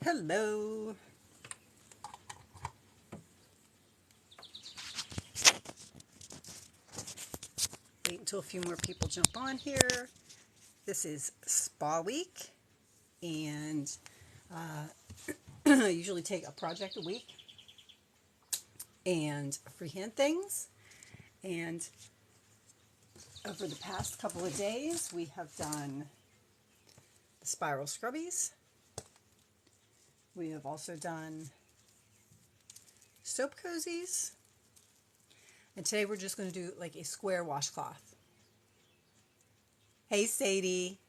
Hello. Wait until a few more people jump on here. This is Spa Week, and I usually take a project a week and freehand things. And over the past couple of days, we have done the spiral scrubbies. We have also done soap cozies. And today we're just going to do like a square washcloth. Hey, Sadie.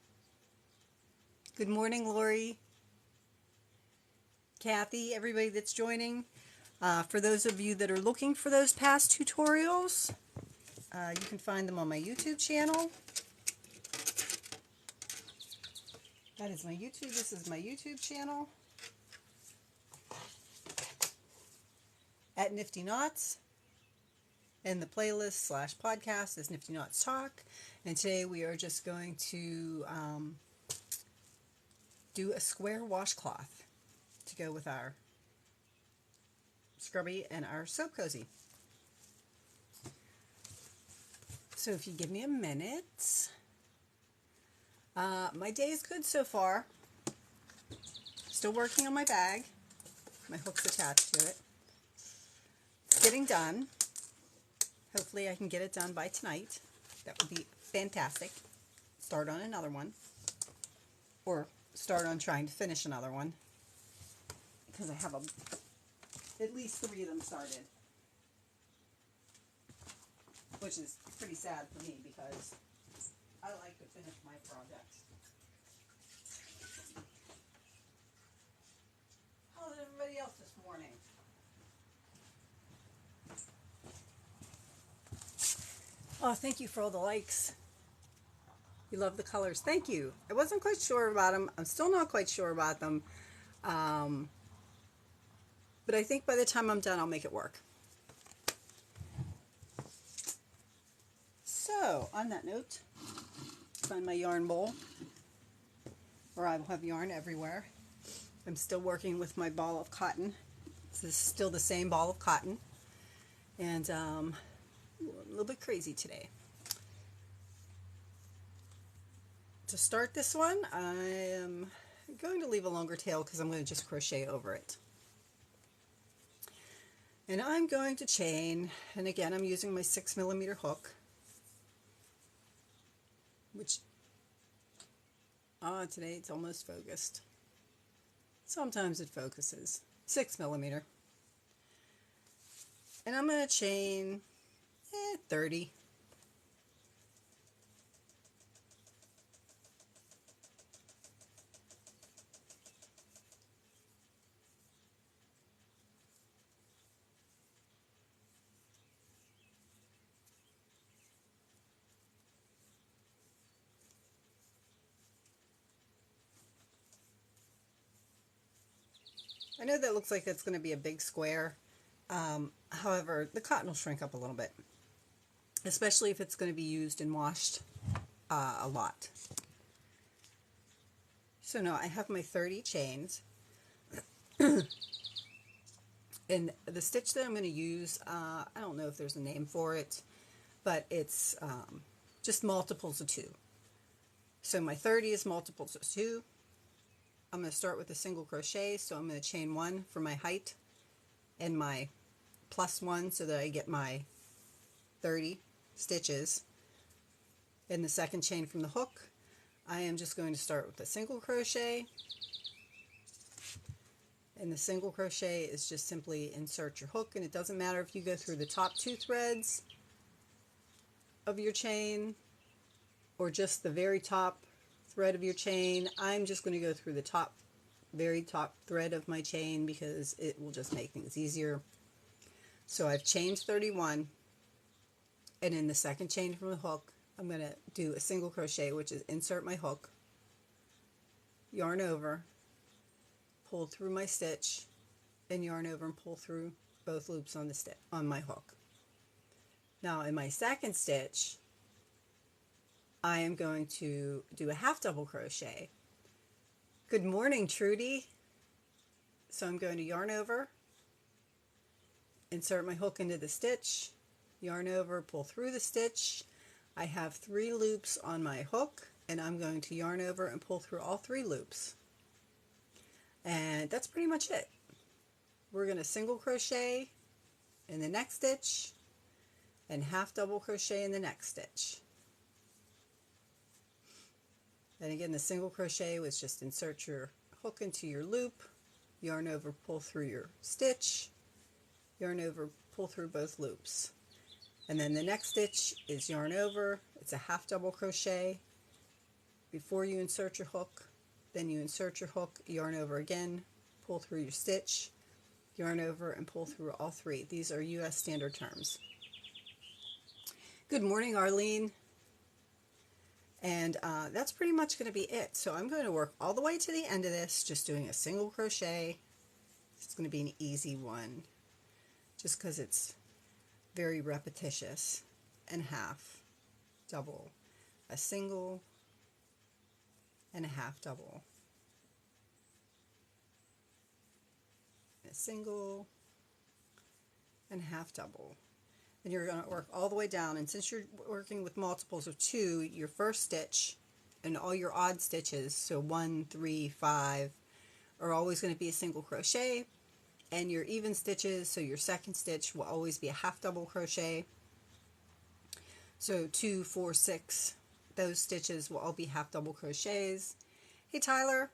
Good morning, Lori. Kathy, everybody that's joining. For those of you that are looking for those past tutorials, you can find them on my YouTube channel. That is my YouTube. This is my YouTube channel at NiftyKnotz. And the playlist / podcast is NiftyKnotz Talk. And today we are just going to do a square washcloth to go with our scrubby and our soap cozy. So if you give me a minute. My day is good so far. Still working on my bag. My hook's attached to it. It's getting done. Hopefully I can get it done by tonight. That would be fantastic. Start on another one. Or start on trying to finish another one. Because I have at least 3 of them started. Which is pretty sad for me because I like to finish my projects. How's everybody else this morning? Oh, thank you for all the likes. You love the colors. Thank you. I wasn't quite sure about them. I'm still not quite sure about them. But I think by the time I'm done, I'll make it work. So, on that note, find my yarn bowl, or I will have yarn everywhere. I'm still working with my ball of cotton. This is still the same ball of cotton. And a little bit crazy today. To start this one, I am going to leave a longer tail because I'm going to just crochet over it. And I'm going to chain, and again I'm using my 6mm hook, which, today it's almost focused. Sometimes it focuses. 6mm. And I'm going to chain 30. I know that looks like it's going to be a big square. However, the cotton will shrink up a little bit, especially if it's going to be used and washed a lot. So now I have my 30 chains. And the stitch that I'm going to use, I don't know if there's a name for it, but it's just multiples of 2. So my 30 is multiples of 2. I'm going to start with a single crochet, so I'm going to chain 1 for my height and my plus 1 so that I get my 30 stitches. In the second chain from the hook, I am just going to start with a single crochet. And the single crochet is just simply insert your hook, and it doesn't matter if you go through the top 2 threads of your chain or just the very top thread of your chain. I'm just going to go through the very top thread of my chain because it will just make things easier. So I've chained 31, and in the second chain from the hook, I'm going to do a single crochet, which is insert my hook, yarn over, pull through my stitch, and yarn over and pull through both loops on my hook. Now in my second stitch, I am going to do a half double crochet. Good morning, Trudy. So I'm going to yarn over, insert my hook into the stitch, yarn over, pull through the stitch. I have 3 loops on my hook, and I'm going to yarn over and pull through all 3 loops. And that's pretty much it. We're going to single crochet in the next stitch and half double crochet in the next stitch. And again, the single crochet was just insert your hook into your loop, yarn over, pull through your stitch, yarn over, pull through both loops. And then the next stitch is yarn over. It's a half double crochet before you insert your hook. Then you insert your hook, yarn over again, pull through your stitch, yarn over, and pull through all 3. These are US standard terms. Good morning, Arlene. And that's pretty much going to be it. So I'm going to work all the way to the end of this, just doing a single crochet. It's going to be an easy one, just because it's very repetitious. And half double, a single and a half double, a single and half double. And you're going to work all the way down, and since you're working with multiples of 2, your first stitch and all your odd stitches, so 1, 3, 5, are always going to be a single crochet, and your even stitches, so your second stitch will always be a half double crochet. So 2, 4, 6, those stitches will all be half double crochets. Hey Tyler,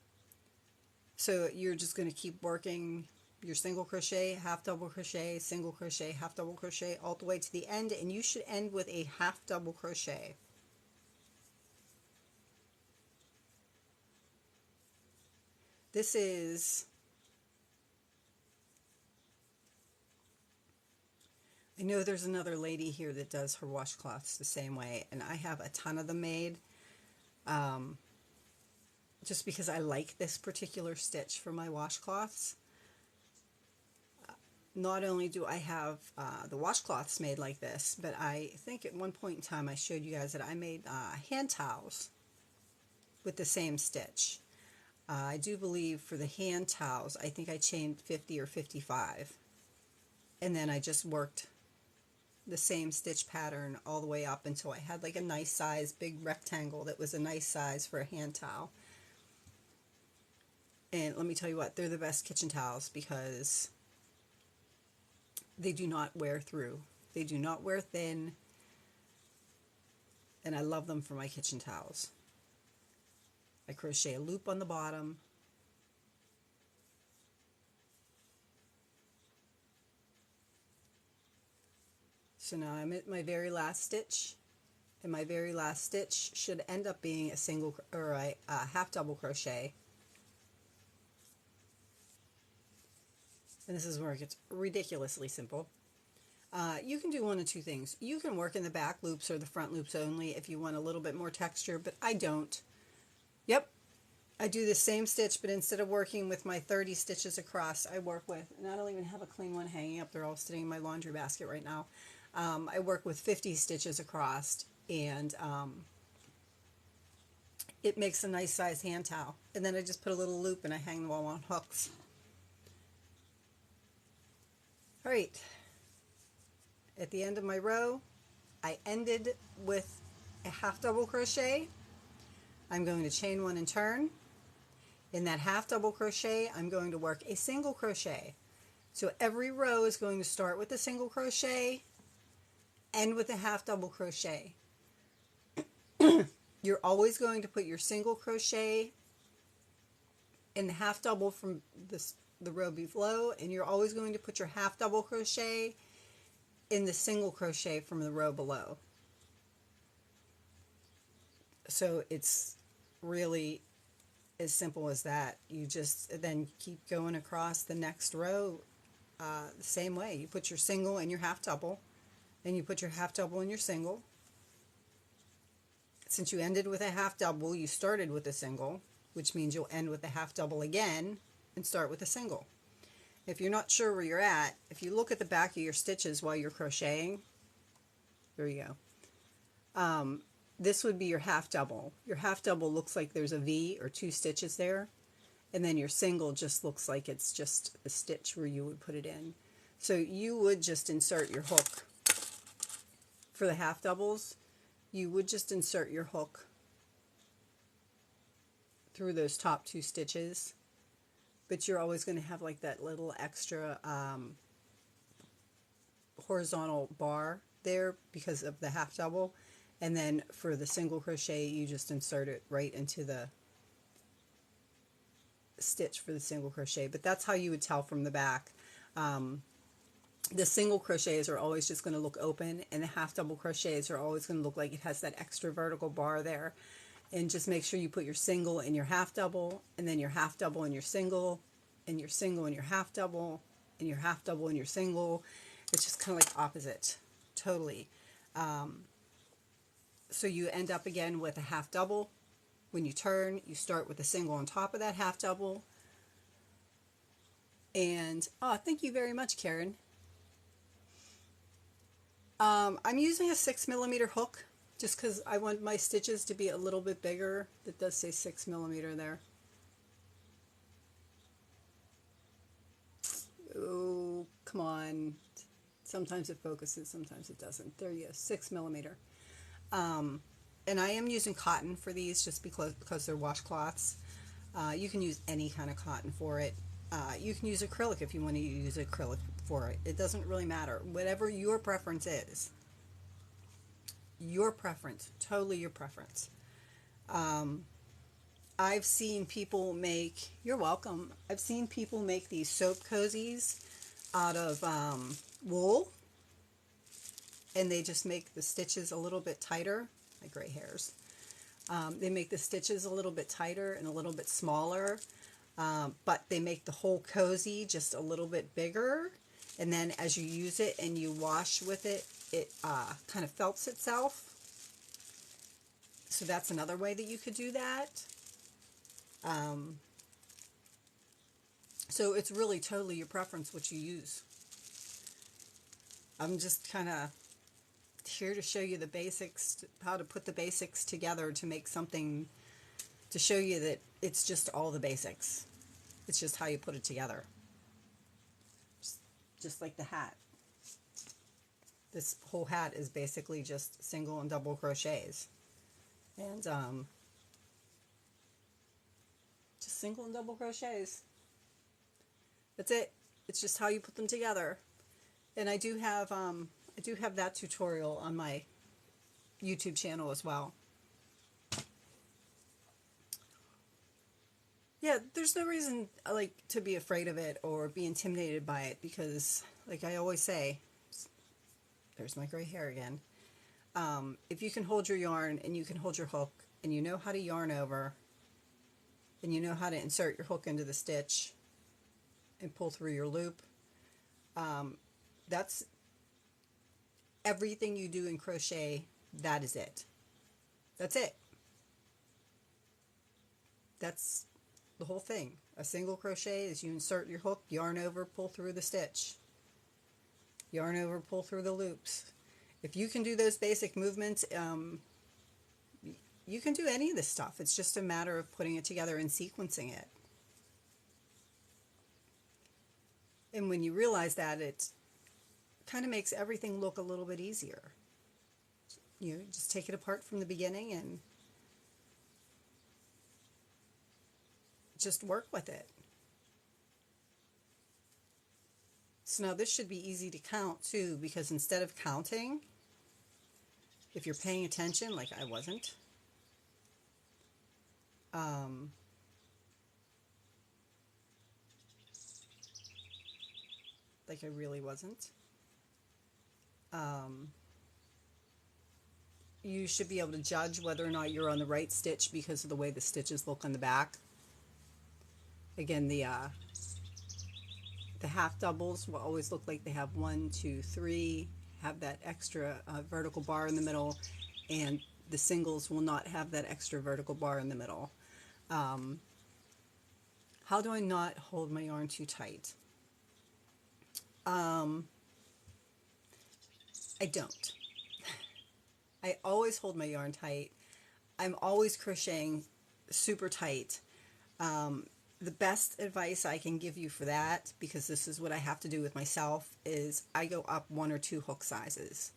so you're just going to keep working your single crochet, half double crochet, single crochet, half double crochet all the way to the end, and you should end with a half double crochet. This is, I know there's another lady here that does her washcloths the same way, and I have a ton of them made just because I like this particular stitch for my washcloths. Not only do I have the washcloths made like this, but I think at one point in time I showed you guys that I made hand towels with the same stitch. I do believe for the hand towels, I think I chained 50 or 55. And then I just worked the same stitch pattern all the way up until I had like a nice size big rectangle that was a nice size for a hand towel. And let me tell you what, they're the best kitchen towels because they do not wear through. They do not wear thin, and I love them for my kitchen towels. I crochet a loop on the bottom, so now I'm at my very last stitch, and my very last stitch should end up being a single or a half double crochet. And this is where it gets ridiculously simple. You can do one of two things. You can work in the back loops or the front loops only if you want a little bit more texture, but I don't. Yep, I do the same stitch, but instead of working with my 30 stitches across, I work with, and I don't even have a clean one hanging up, they're all sitting in my laundry basket right now. I work with 50 stitches across, and it makes a nice size hand towel. And then I just put a little loop and I hang them all on hooks. All right, at the end of my row, I ended with a half double crochet. I'm going to chain one and turn. In that half double crochet, I'm going to work a single crochet. So every row is going to start with a single crochet, end with a half double crochet. You're always going to put your single crochet in the half double from the row below, and you're always going to put your half double crochet in the single crochet from the row below. So it's really as simple as that. You just then keep going across the next row the same way. You put your single in your half double, then you put your half double in your single. Since you ended with a half double, you started with a single, which means you'll end with a half double again and start with a single. If you're not sure where you're at, if you look at the back of your stitches while you're crocheting, there you go. This would be your half double. Your half double looks like there's a V or 2 stitches there, and then your single just looks like it's just a stitch where you would put it in. So you would just insert your hook for the half doubles. You would just insert your hook through those top 2 stitches, but you're always going to have like that little extra horizontal bar there because of the half double. And then for the single crochet, you just insert it right into the stitch for the single crochet. But that's how you would tell from the back. The single crochets are always just going to look open, and the half double crochets are always going to look like it has that extra vertical bar there. And just make sure you put your single in your half double, and then your half double in your single, and your single in your half double, and your half double in your single. It's just kind of like opposite, totally. So you end up again with a half double. When you turn, you start with a single on top of that half double. And, oh, thank you very much, Karen. I'm using a 6mm hook just because I want my stitches to be a little bit bigger. It does say 6mm there. Oh, come on. Sometimes it focuses, sometimes it doesn't. There you go, 6mm. And I am using cotton for these just because they're washcloths. You can use any kind of cotton for it. You can use acrylic if you want to use acrylic for it. It doesn't really matter. Whatever your preference is. Your preference. Totally your preference. I've seen people make, you're welcome, I've seen people make these soap cozies out of wool. And they just make the stitches a little bit tighter. My gray hairs. They make the stitches a little bit tighter and a little bit smaller. But they make the whole cozy just a little bit bigger, and then as you use it and you wash with it, it kind of felts itself. So that's another way that you could do that. So it's really totally your preference what you use. I'm just kind of here to show you the basics, how to put the basics together to make something, to show you that it's just all the basics. It's just how you put it together. Just like the hat. This whole hat is basically just single and double crochets. And just single and double crochets. That's it. It's just how you put them together. And I do have that tutorial on my YouTube channel as well. Yeah, there's no reason like to be afraid of it or be intimidated by it, because like I always say, there's my gray hair again. If you can hold your yarn and you can hold your hook and you know how to yarn over and you know how to insert your hook into the stitch and pull through your loop, that's everything you do in crochet. That is it. That's it. That's the whole thing. A single crochet is you insert your hook, yarn over, pull through the stitch. Yarn over, pull through the loops. If you can do those basic movements, you can do any of this stuff. It's just a matter of putting it together and sequencing it. And when you realize that, it kind of makes everything look a little bit easier. You know, just take it apart from the beginning and just work with it. So now this should be easy to count too, because instead of counting, if you're paying attention, like I wasn't, like I really wasn't, you should be able to judge whether or not you're on the right stitch because of the way the stitches look on the back. Again, the half doubles will always look like they have 1, 2, 3, have that extra vertical bar in the middle, and the singles will not have that extra vertical bar in the middle. How do I not hold my yarn too tight? I don't. I always hold my yarn tight. I'm always crocheting super tight. The best advice I can give you for that, because this is what I have to do with myself, is I go up 1 or 2 hook sizes,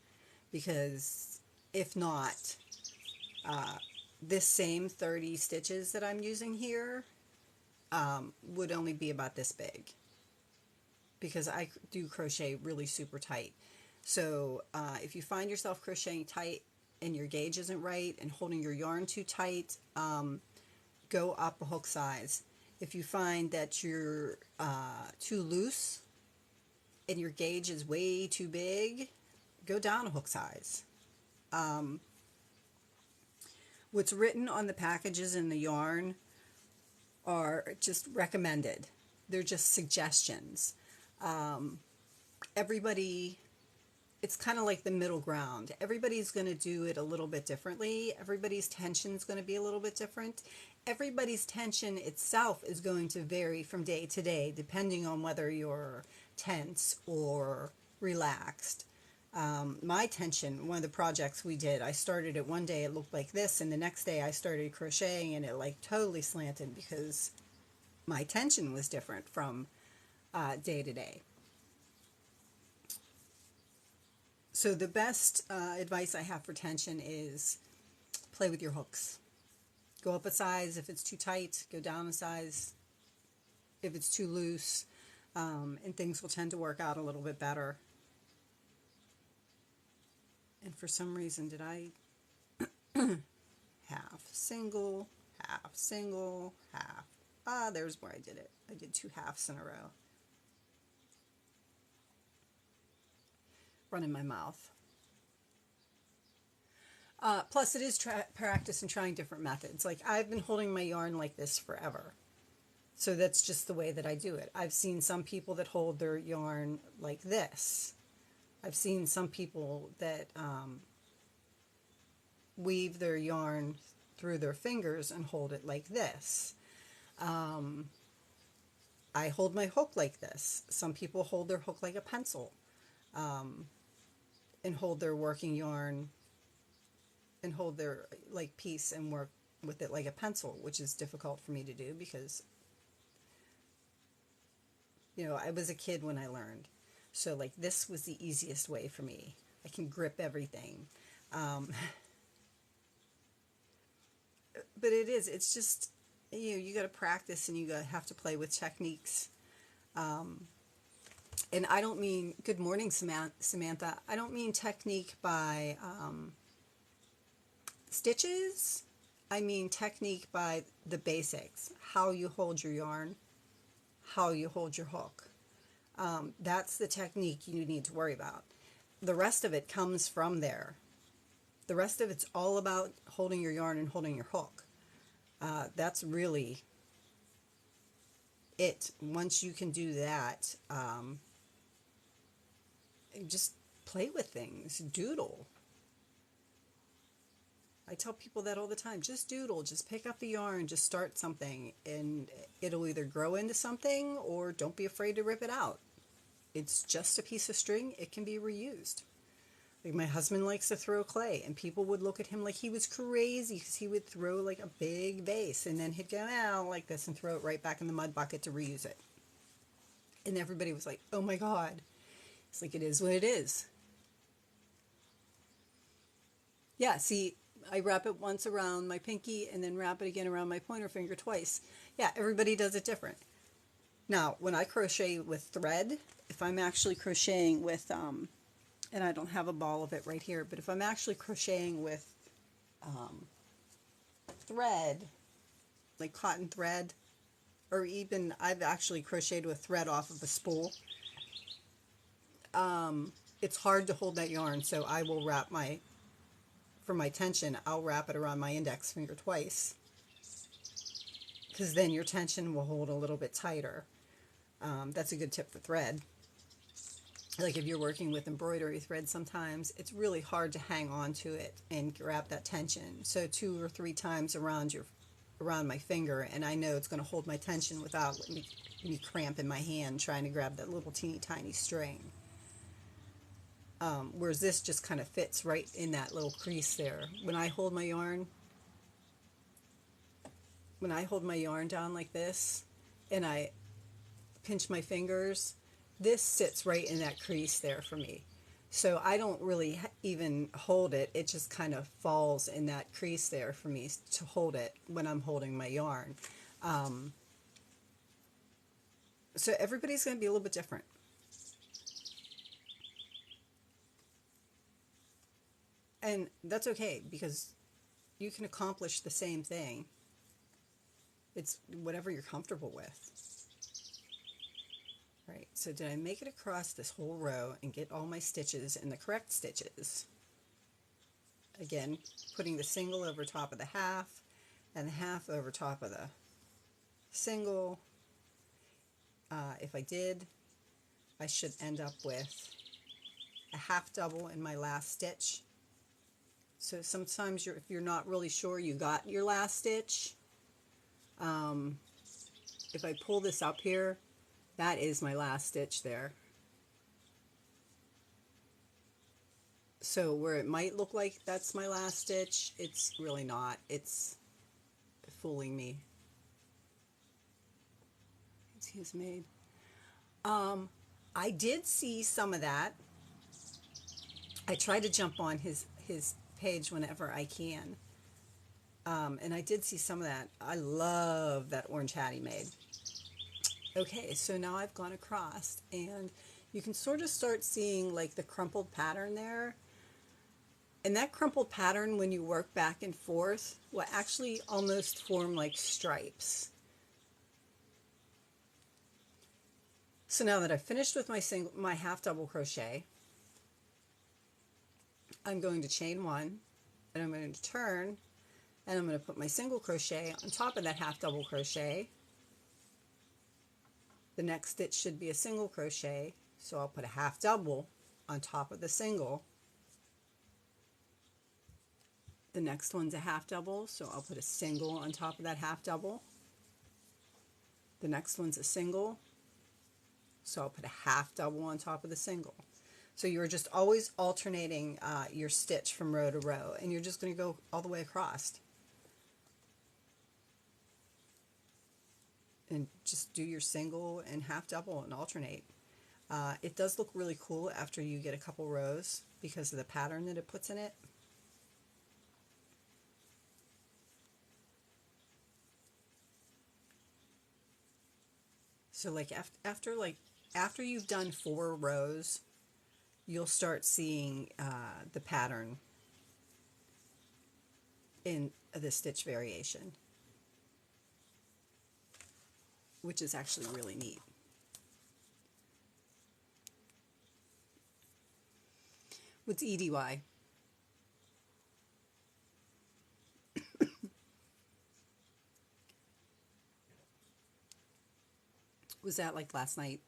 because if not, this same 30 stitches that I'm using here would only be about this big, because I do crochet really super tight. So if you find yourself crocheting tight and your gauge isn't right and holding your yarn too tight, go up a hook size. If you find that you're too loose and your gauge is way too big, go down a hook size. What's written on the packages in the yarn are just recommended. They're just suggestions. Everybody, it's kind of like the middle ground. Everybody's going to do it a little bit differently. Everybody's tension is going to be a little bit different. Everybody's tension itself is going to vary from day to day, depending on whether you're tense or relaxed. My tension, one of the projects we did, I started it one day, it looked like this, and the next day I started crocheting and it like totally slanted because my tension was different from day to day. So the best advice I have for tension is play with your hooks. Go up a size if it's too tight, go down a size if it's too loose, and things will tend to work out a little bit better. And for some reason, did I half, single, half, single, half? Ah, there's where I did it. I did 2 halves in a row. Running my mouth. Plus, it is practice and trying different methods. Like, I've been holding my yarn like this forever. So that's just the way that I do it. I've seen some people that hold their yarn like this. I've seen some people that weave their yarn through their fingers and hold it like this. I hold my hook like this. Some people hold their hook like a pencil and hold their working yarn and hold their like piece and work with it like a pencil, which is difficult for me to do because, you know, I was a kid when I learned. So like this was the easiest way for me. I can grip everything. But it's just, you know, you got to practice and you have to play with techniques. And I don't mean, good morning, Samantha. I don't mean technique by stitches. I mean technique by the basics. How you hold your yarn, how you hold your hook. That's the technique you need to worry about. The rest of it comes from there. The rest of it's all about holding your yarn and holding your hook. That's really it. Once you can do that, just play with things, doodle. I tell people that all the time. Just doodle, just pick up the yarn, just start something, and it'll either grow into something or don't be afraid to rip it out. It's just a piece of string. It can be reused. Like my husband likes to throw clay, and people would look at him like he was crazy because he would throw like a big vase and then he'd go out like this and throw it right back in the mud bucket to reuse it. And everybody was like, oh my God. It's like, it is what it is. Yeah, see, I wrap it once around my pinky and then wrap it again around my pointer finger twice. Yeah, everybody does it different. Now, when I crochet with thread, if I'm actually crocheting with, and I don't have a ball of it right here, but if I'm actually crocheting with thread, like cotton thread, or even I've actually crocheted with thread off of a spool, it's hard to hold that yarn, so I will wrap for my tension, I'll wrap it around my index finger twice, because then your tension will hold a little bit tighter. That's a good tip for thread. Like if you're working with embroidery thread, sometimes it's really hard to hang on to it and grab that tension. So 2 or 3 times around my finger, and I know it's going to hold my tension without me cramp in my hand trying to grab that little teeny tiny string. Whereas this just kind of fits right in that little crease there. When I hold my yarn down like this, and I pinch my fingers, this sits right in that crease there for me. So I don't really even hold it. It just kind of falls in that crease there for me to hold it when I'm holding my yarn. So everybody's going to be a little bit different. And that's okay, because you can accomplish the same thing. It's whatever you're comfortable with. Right, so did I make it across this whole row and get all my stitches in the correct stitches? Again, putting the single over top of the half and the half over top of the single. If I did, I should end up with a half double in my last stitch. So sometimes if you're not really sure you got your last stitch, if I pull this up here, that is my last stitch there. So where it might look like that's my last stitch, it's really not. It's fooling me. He's made. I did see some of that. I try to jump on his page whenever I can. And I did see some of that. I love that orange hat he made. Okay, so now I've gone across, and you can sort of start seeing like the crumpled pattern there. And that crumpled pattern, when you work back and forth, will actually almost form like stripes. So now that I've finished with my half double crochet, I'm going to chain one, and I'm going to turn, and I'm going to put my single crochet on top of that half double crochet. The next stitch should be a single crochet, so I'll put a half double on top of the single. The next one's a half double, so I'll put a single on top of that half double. The next one's a single, so I'll put a half double on top of the single. So you're just always alternating your stitch from row to row, and you're just going to go all the way across. And just do your single and half double and alternate. It does look really cool after you get a couple rows because of the pattern that it puts in it. So like after you've done 4 rows, you'll start seeing the pattern in the stitch variation, which is actually really neat. What's EDY? Was that like last night?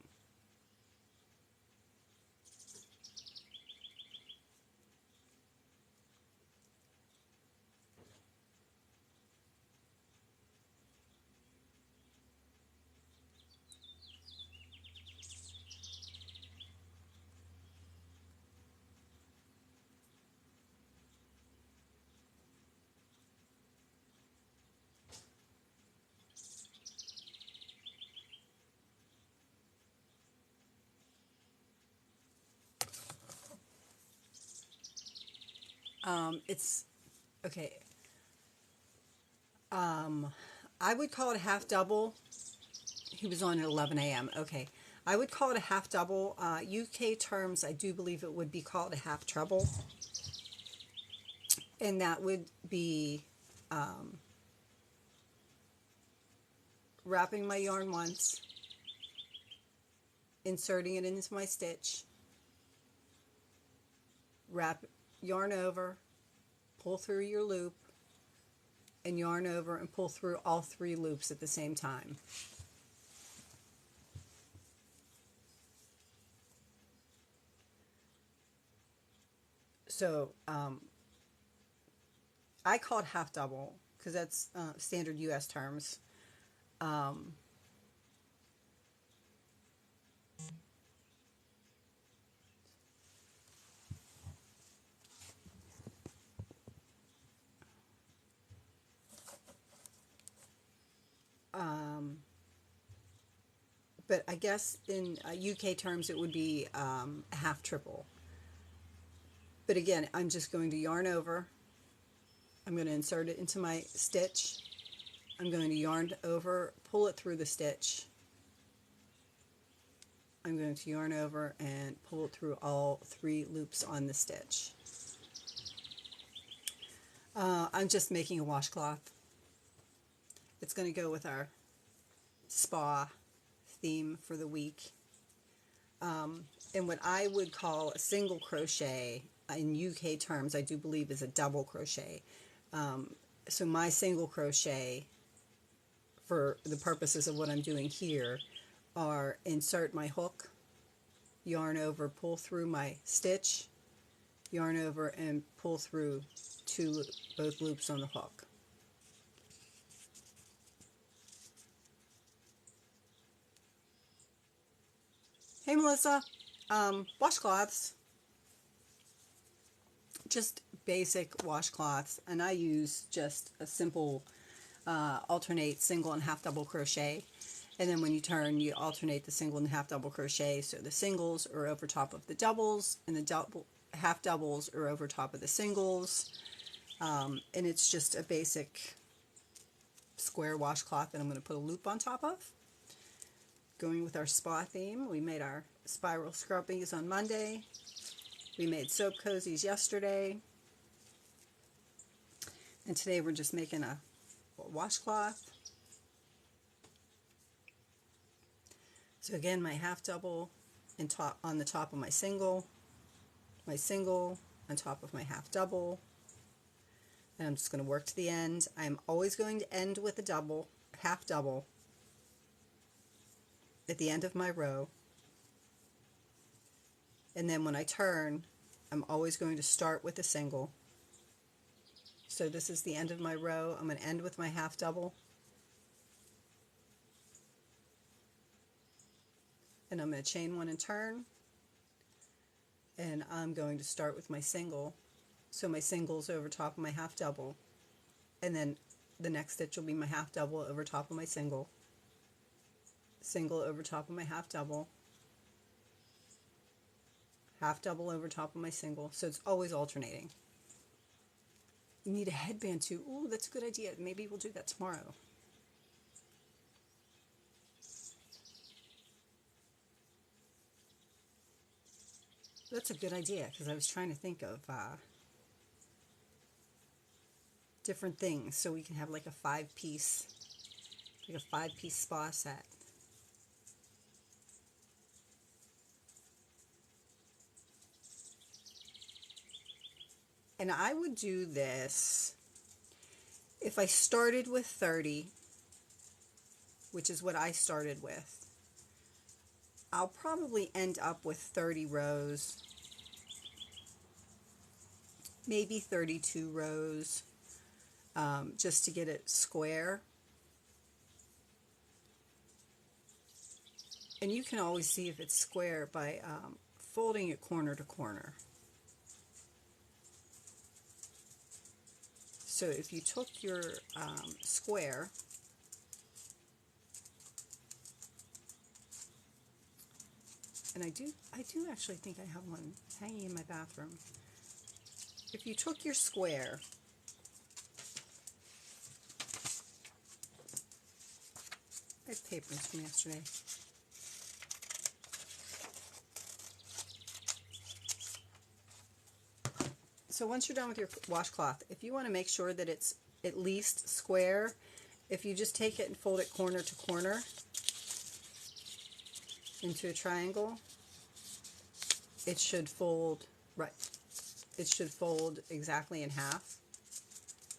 It's okay. I would call it a half double. He was on at 11 a.m. Okay. I would call it a half double. UK terms, I do believe it would be called a half treble. And that would be wrapping my yarn once, inserting it into my stitch, wrap yarn over, pull through your loop, and yarn over and pull through all 3 loops at the same time. So I call it half double because that's standard US terms. but I guess in UK terms it would be a half triple. But again, I'm just going to yarn over. I'm going to insert it into my stitch. I'm going to yarn over, pull it through the stitch. I'm going to yarn over and pull it through all 3 loops on the stitch. I'm just making a washcloth. It's going to go with our spa theme for the week. And what I would call a single crochet in UK terms, I do believe is a double crochet. So my single crochet, for the purposes of what I'm doing here, are insert my hook, yarn over, pull through my stitch, yarn over and pull through both loops on the hook. Hey Melissa, washcloths, just basic washcloths, and I use just a simple alternate single and half double crochet, and then when you turn you alternate the single and half double crochet, so the singles are over top of the doubles and the half doubles are over top of the singles, and it's just a basic square washcloth that I'm going to put a loop on top of. Going with our spa theme, we made our spiral scrubbies on Monday. We made soap cozies yesterday. And today we're just making a washcloth. So again, my half double on the top of my single on top of my half double. And I'm just going to work to the end. I'm always going to end with a double, half double, at the end of my row, and then when I turn I'm always going to start with a single. So this is the end of my row. I'm going to end with my half double, and I'm going to chain 1 and turn, and I'm going to start with my single. So my single's over top of my half double, and then the next stitch will be my half double over top of my single, single over top of my half double over top of my single. So it's always alternating. You need a headband too. Ooh, that's a good idea. Maybe we'll do that tomorrow. That's a good idea, because I was trying to think of different things so we can have like a 5-piece spa set. And I would do this if I started with 30, which is what I started with. I'll probably end up with 30 rows, maybe 32 rows, just to get it square. And you can always see if it's square by folding it corner to corner. So if you took your square and I do actually think I have one hanging in my bathroom. If you took your square I have papers from yesterday. So once you're done with your washcloth, if you want to make sure that it's at least square, if you just take it and fold it corner to corner into a triangle, it should fold right. It should fold exactly in half.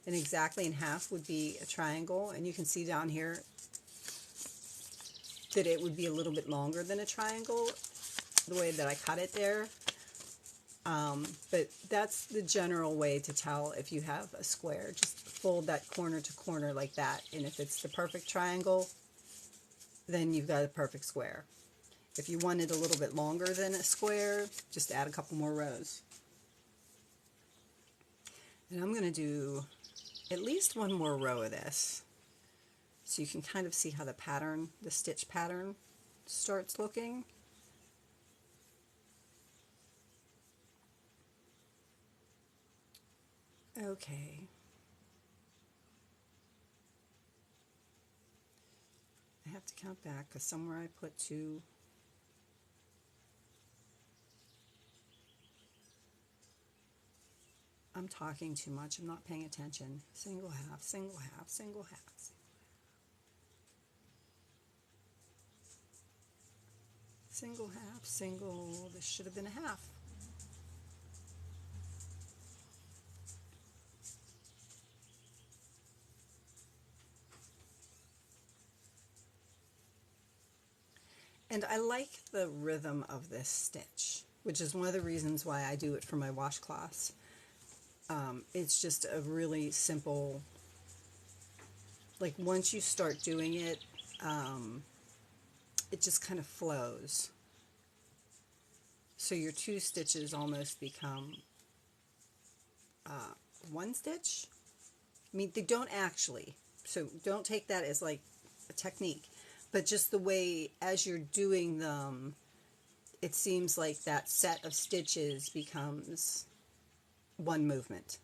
And exactly in half would be a triangle, and you can see down here that it would be a little bit longer than a triangle, the way that I cut it there. But that's the general way to tell if you have a square. Just fold that corner to corner like that, and if it's the perfect triangle, then you've got a perfect square. If you want it a little bit longer than a square, just add a couple more rows. And I'm going to do at least one more row of this, so you can kind of see how the stitch pattern starts looking. Okay. I have to count back because somewhere I put 2. I'm talking too much. I'm not paying attention. Single half, single half, single half. Single half, single. This should have been a half. And I like the rhythm of this stitch, which is one of the reasons why I do it for my washcloths. It's just a really simple, like once you start doing it, it just kind of flows. So your 2 stitches almost become 1 stitch. I mean, they don't actually, so don't take that as like a technique, but just the way as you're doing them, it seems like that set of stitches becomes 1 movement.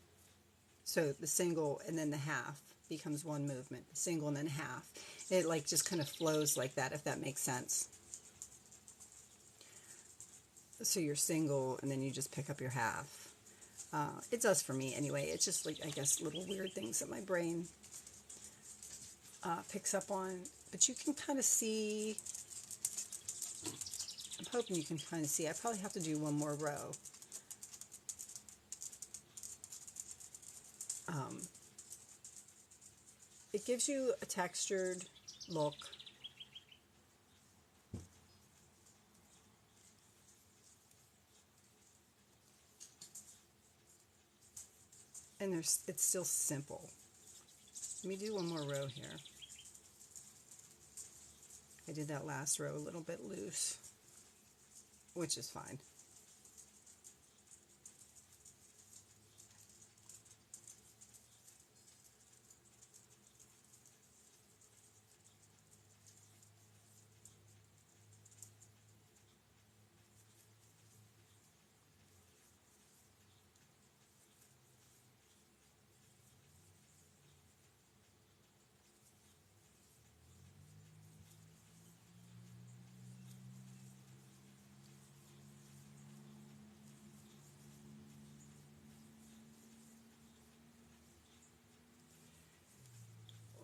So the single and then the half becomes 1 movement, the single and then half. It like just kind of flows like that, if that makes sense. So you're single and then you just pick up your half. It does for me anyway. It's just like, I guess, little weird things that my brain picks up on. But you can kind of see, I'm hoping you can kind of see, I probably have to do 1 more row. It gives you a textured look. And it's still simple. Let me do 1 more row here. I did that last row a little bit loose, which is fine.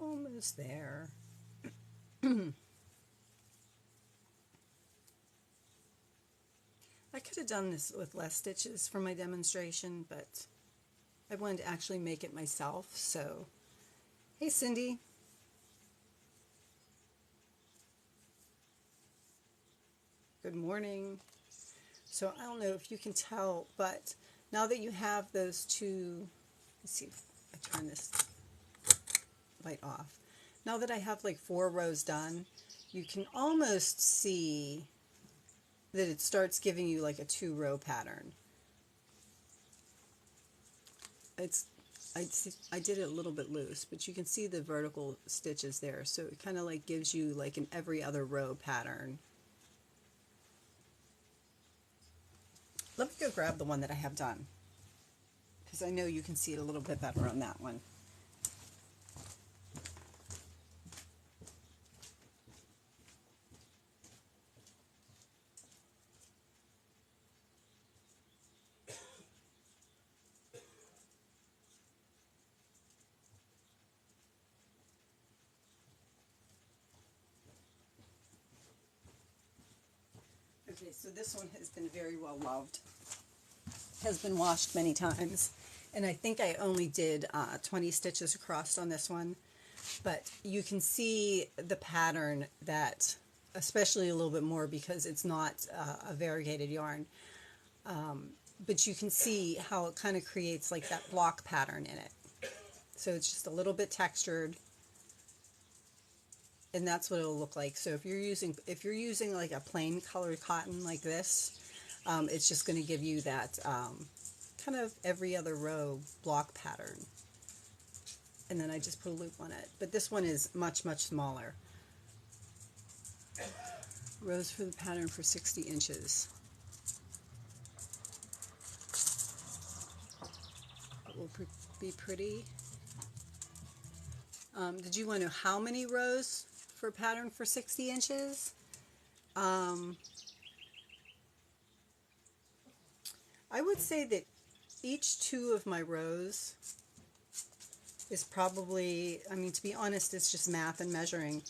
Almost there. I could have done this with less stitches for my demonstration, but I wanted to actually make it myself. So, hey Cindy. Good morning. So I don't know if you can tell, but now that you have those 2, let's see if I turn this light off. Now that I have like 4 rows done, you can almost see that it starts giving you like a 2-row pattern. I did it a little bit loose, but you can see the vertical stitches there, so it kind of like gives you like an every other row pattern. Let me go grab the one that I have done, because I know you can see it a little bit better on that one. Okay, so this one has been very well loved, has been washed many times, and I think I only did 20 stitches across on this one, but you can see the pattern that, especially a little bit more because it's not a variegated yarn, but you can see how it kind of creates like that block pattern in it. So it's just a little bit textured, and that's what it'll look like. So if you're using like a plain colored cotton like this, it's just going to give you that kind of every other row block pattern. And then I just put a loop on it. But this one is much, much smaller. rows for the pattern for 60 inches. It will be pretty. Did you want to know how many rows for pattern for 60 inches? I would say that each two of my rows is probably, I mean, to be honest, it's just math and measuring.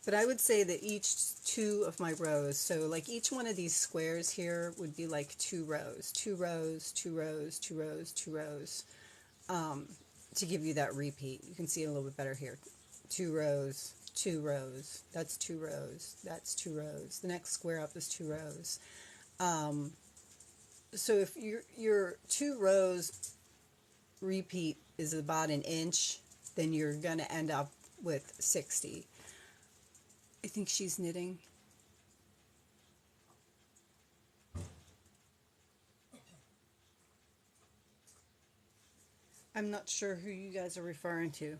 But I would say that each two of my rows, so like each one of these squares here would be like 2 rows, 2 rows, 2 rows, 2 rows, 2 rows, to give you that repeat. You can see it a little bit better here. 2 rows, 2 rows, that's 2 rows, that's 2 rows. The next square up is 2 rows. So if your 2 rows repeat is about an inch, then you're going to end up with 60. I think she's knitting. I'm not sure who you guys are referring to.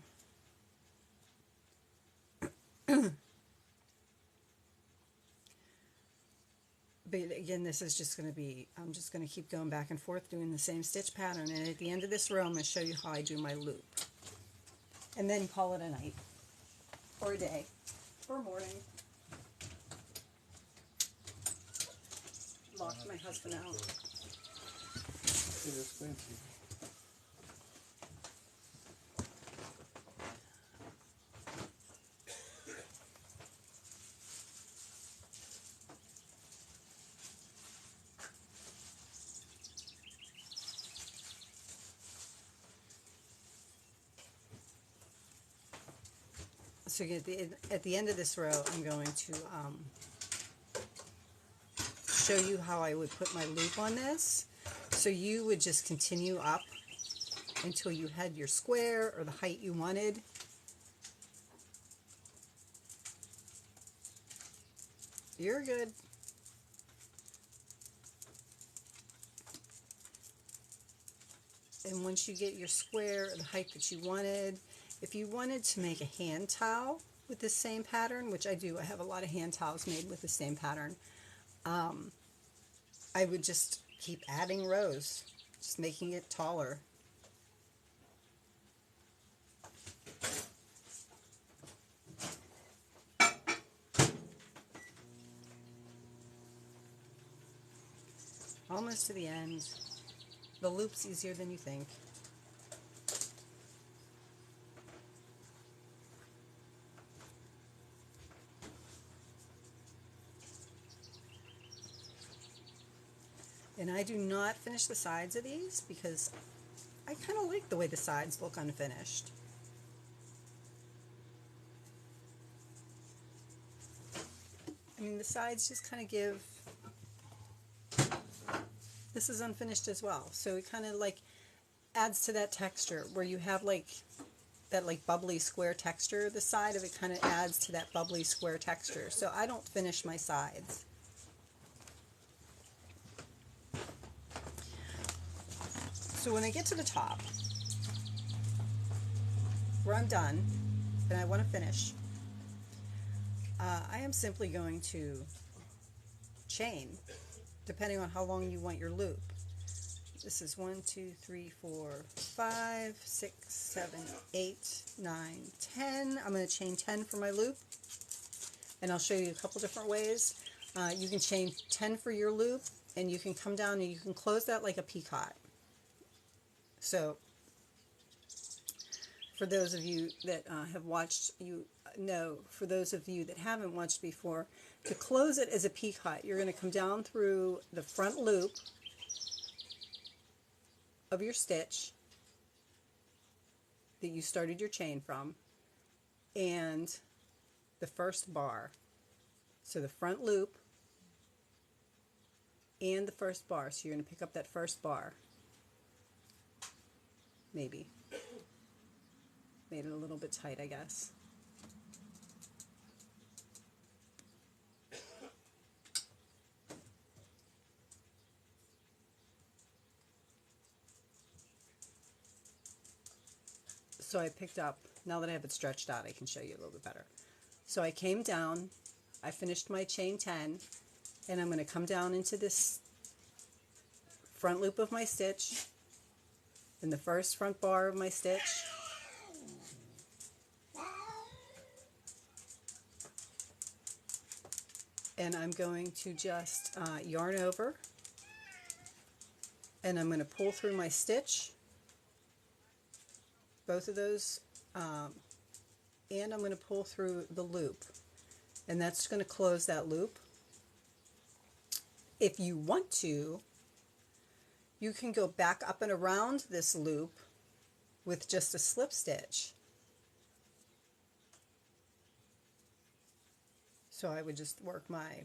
But again, this is just going to be, I'm just going to keep going back and forth doing the same stitch pattern, and at the end of this row I'm going to show you how I do my loop. And then call it a night, or a day, or a morning. Locked my husband out. So at the end of this row, I'm going to show you how I would put my loop on this. So you would just continue up until you had your square or the height you wanted. You're good. And once you get your square or the height that you wanted, if you wanted to make a hand towel with the same pattern, which I do, I have a lot of hand towels made with the same pattern, I would just keep adding rows, just making it taller. Almost to the end. The loop's easier than you think. And I do not finish the sides of these because I kind of like the way the sides look unfinished. I mean, the sides just kind of give, this is unfinished as well, so it kind of like adds to that texture where you have like that like bubbly square texture. The side of it kind of adds to that bubbly square texture, so I don't finish my sides. So when I get to the top, where I'm done, and I want to finish, I am simply going to chain, depending on how long you want your loop. This is 1, 2, 3, 4, 5, 6, 7, 8, 9, 10. I'm going to chain 10 for my loop, and I'll show you a couple different ways. You can chain 10 for your loop, and you can come down and you can close that like a peacock. So for those of you that have watched, you know, for those of you that haven't watched before, to close it as a peacock, you're going to come down through the front loop of your stitch that you started your chain from, and the first bar. So the front loop and the first bar. So you're going to pick up that first bar. Maybe. Made it a little bit tight, I guess. So I picked up, now that I have it stretched out, I can show you a little bit better. So I came down I finished my chain 10, and I'm going to come down into this front loop of my stitch in the first front bar of my stitch. And I'm going to just yarn over, and I'm going to pull through my stitch, both of those, and I'm going to pull through the loop, and that's going to close that loop. If you want to, you can go back up and around this loop with just a slip stitch. So I would just work my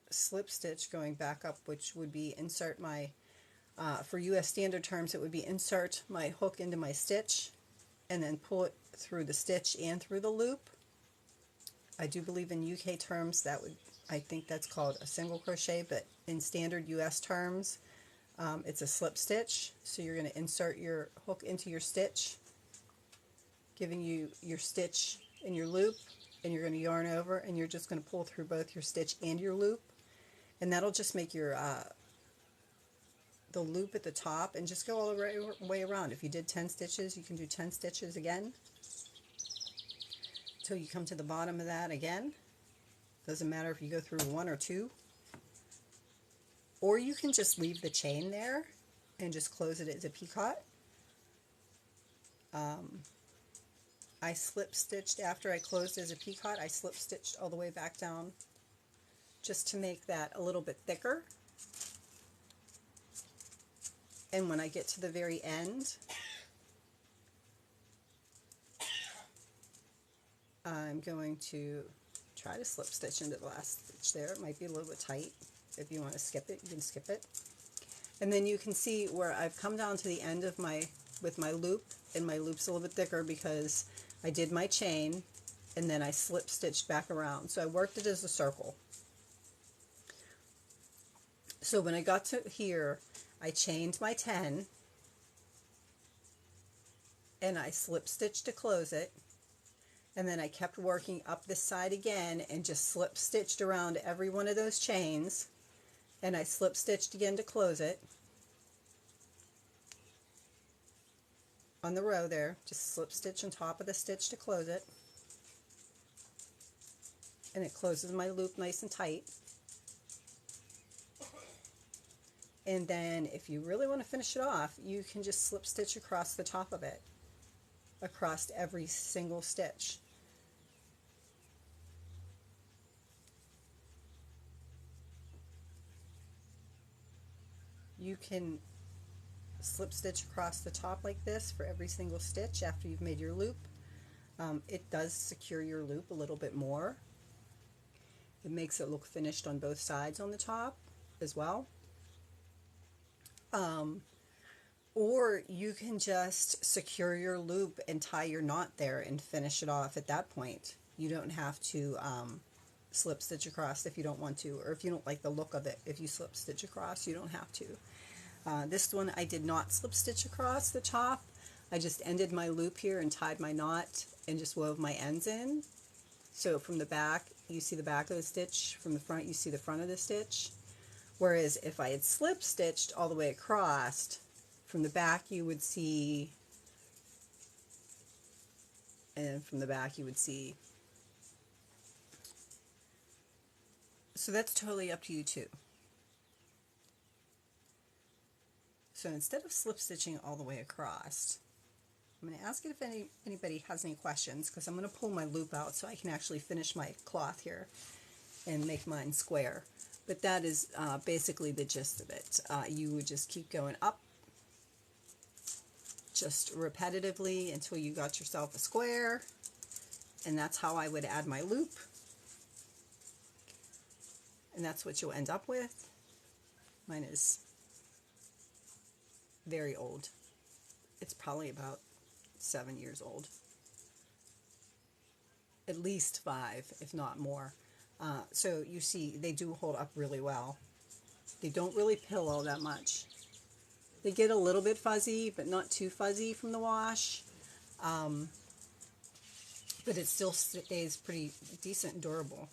slip stitch going back up, which would be insert my, for US standard terms, it would be insert my hook into my stitch and then pull it through the stitch and through the loop. I do believe in UK terms that would, I think that's called a single crochet, but in standard US terms, it's a slip stitch. So you're going to insert your hook into your stitch, giving you your stitch in your loop, and you're going to yarn over, and you're just going to pull through both your stitch and your loop, and that'll just make your the loop at the top, and just go all the way around. If you did 10 stitches, you can do 10 stitches again until you come to the bottom of that again. Doesn't matter if you go through 1 or 2, or you can just leave the chain there and just close it as a picot. I slip stitched after I closed as a picot. I slip stitched all the way back down just to make that a little bit thicker. And when I get to the very end, I'm going to try to slip stitch into the last stitch there. It might be a little bit tight. If you want to skip it, you can skip it. And then you can see where I've come down to the end of with my loop, and my loop's a little bit thicker because I did my chain and then I slip stitched back around. So I worked it as a circle. So when I got to here, I chained my 10 and I slip stitched to close it, and then I kept working up this side again and just slip stitched around every one of those chains, and I slip stitched again to close it on the row there. Just slip stitch on top of the stitch to close it, and it closes my loop nice and tight. And then if you really want to finish it off, you can just slip stitch across the top of it, across every single stitch. You can slip stitch across the top like this for every single stitch after you've made your loop. It does secure your loop a little bit more. It makes it look finished on both sides on the top as well. Or you can just secure your loop and tie your knot there and finish it off at that point. You don't have to slip stitch across if you don't want to, or if you don't like the look of it. If you slip stitch across, you don't have to. This one I did not slip stitch across the top. I just ended my loop here and tied my knot and just wove my ends in. So from the back, you see the back of the stitch. From the front, you see the front of the stitch. Whereas if I had slip stitched all the way across, from the back you would see, and from the back you would see. So that's totally up to you too. So instead of slip stitching all the way across, I'm going to ask it if anybody has any questions, because I'm going to pull my loop out so I can actually finish my cloth here and make mine square. But that is basically the gist of it. You would just keep going up, just repetitively until you got yourself a square, and that's how I would add my loop. And that's what you'll end up with. Mine is very old. It's probably about 7 years old. At least 5, if not more. So you see, they do hold up really well. They don't really pillow that much. They get a little bit fuzzy, but not too fuzzy from the wash. but it still stays pretty decent and durable.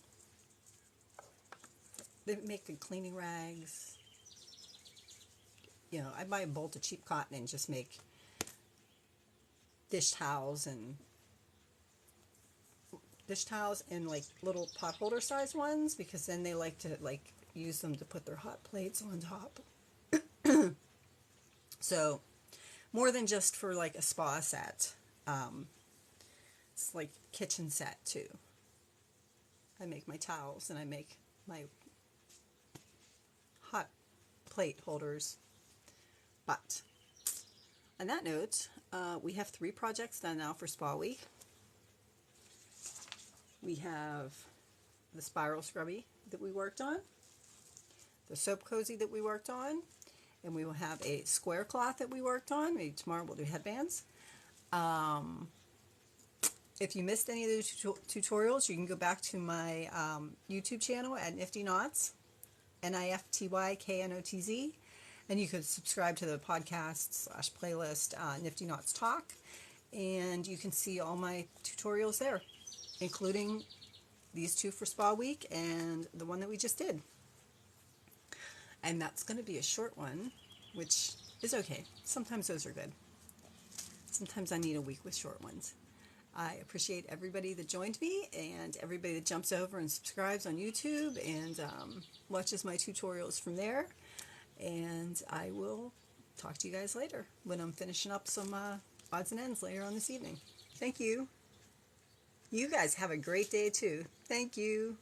They make good cleaning rags. You know, I buy a bolt of cheap cotton and just make dish towels and like little pot holder size ones, because then they like to like use them to put their hot plates on top. So more than just for like a spa set. It's like kitchen set too. I make my towels and I make my hot plate holders. But on that note, we have 3 projects done now for Spa Week. We have the spiral scrubby that we worked on, the soap cozy that we worked on, and we will have a square cloth that we worked on. Maybe tomorrow we'll do headbands. If you missed any of the tutorials, you can go back to my YouTube channel at NiftyKnotz, NiftyKnotz, and you could subscribe to the podcast / playlist NiftyKnotz Talk, and you can see all my tutorials there, including these 2 for Spa Week and the one that we just did. And that's going to be a short one, which is okay. Sometimes those are good. Sometimes I need a week with short ones. I appreciate everybody that joined me and everybody that jumps over and subscribes on YouTube and watches my tutorials from there. And I will talk to you guys later when I'm finishing up some odds and ends later on this evening. Thank you. You guys have a great day too. Thank you.